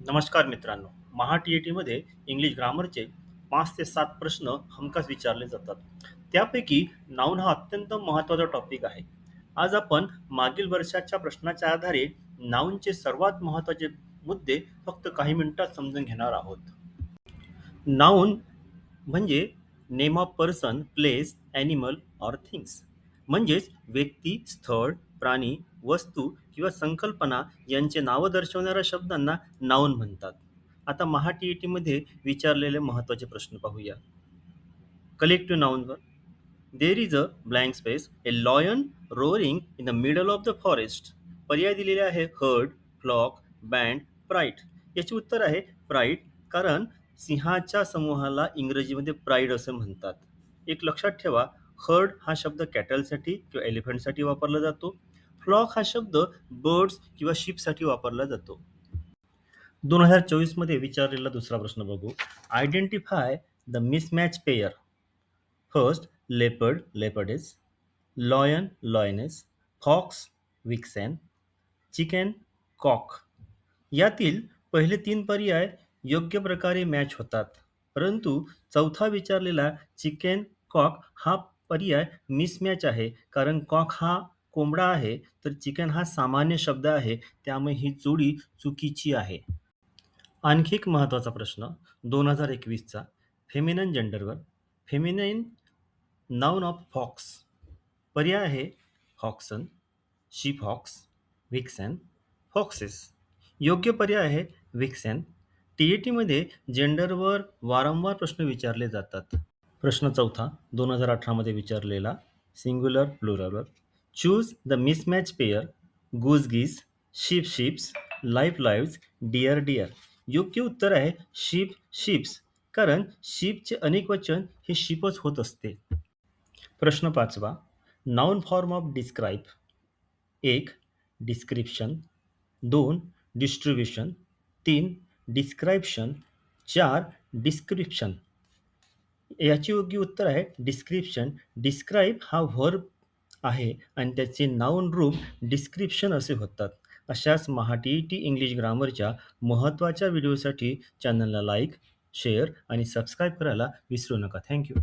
नमस्कार मित्रांनो. टी-ई-टीमध्ये इंग्लिश ग्रामरचे 5 ते 7 प्रश्न हमखास विचारले जातात. त्यापैकी नाऊन हा अत्यंत महत्त्वाचा टॉपिक आहे. आज आपण मागील वर्षाच्या प्रश्नाच्या आधारे नाऊनचे सर्वात महत्त्वाचे मुद्दे फक्त काही मिनिटात समजून घेणार आहोत. नाऊन म्हणजे name of person, place, animal or things. म्हणजेच व्यक्ती, स्थळ, प्राणी, वस्तू किंवा संकल्पना यांचे नावं दर्शवणाऱ्या शब्दांना नाऊन म्हणतात. आता टी-ई-टीमध्ये विचारलेले महत्त्वाचे प्रश्न पाहूया. कलेक्टिव्ह नाऊनवर there is a blank space, a lion roaring in the middle of the forest. पर्याय दिलेले आहे हर्ड, फ्लॉक, बँड, प्राईड. याचे उत्तर आहे प्राईड, कारण सिंहाच्या समूहाला इंग्रजीमध्ये प्राईड असं म्हणतात. एक लक्षात ठेवा, हर्ड हा शब्द कॅटलसाठी किंवा एलिफंटसाठी वापरला जातो. फ्लॉक हा शब्द बर्ड्स किंवा शिपसाठी वापरला जातो. 2024 मध्ये विचारलेला दुसरा प्रश्न बघू. Identify the mismatch pair. First, leopard, leopardess, lion, lioness, fox, vixen, chicken, cock. यातील पहिले 3 पर्याय योग्य प्रकारे मॅच होतात, परंतु चौथा विचारलेला चिकन कॉक हा पर्याय मिसमॅच आहे, कारण कॉक हा कोंबडा आहे तर चिकन हा सामान्य शब्द आहे, त्यामुळे ही जोडी चुकीची आहे. आणखी एक महत्त्वाचा प्रश्न 2021चा फेमिनिन जेंडरवर. Feminine noun of fox. पर्याय आहे hoxen, sheep hawks, vixen, foxes. योग्य पर्याय आहे विक्सेन. टी-ई-टीमध्ये जेंडरवर वारंवार प्रश्न विचारले जातात. प्रश्न चौथा 2018 मध्ये विचारलेला सिंग्युलर प्लुरलवर. Choose the mismatch pair, goose geese, sheep sheeps, life lives, deer deer. योग्य उत्तर आहे शीप शीप्स, कारण शीपचे अनेक वचन हे शीपच होत असते. प्रश्न पाचवा noun form of describe. 1. Description, 2. Distribution, 3. डिस्क्रायप्शन, 4. Description. याचे योग्य उत्तर आहे डिस्क्रिप्शन. डिस्क्राईब हा व्हर्ब आहे आणि त्याचे नाउन रूप डिस्क्रिप्शन असे होतात. अशाच टी इंग्लिश ग्रामरच्या महत्त्वाच्या व्हिडिओसाठी चॅनलला लाईक, शेअर आणि सबस्क्राईब करायला विसरू नका. थँक्यू.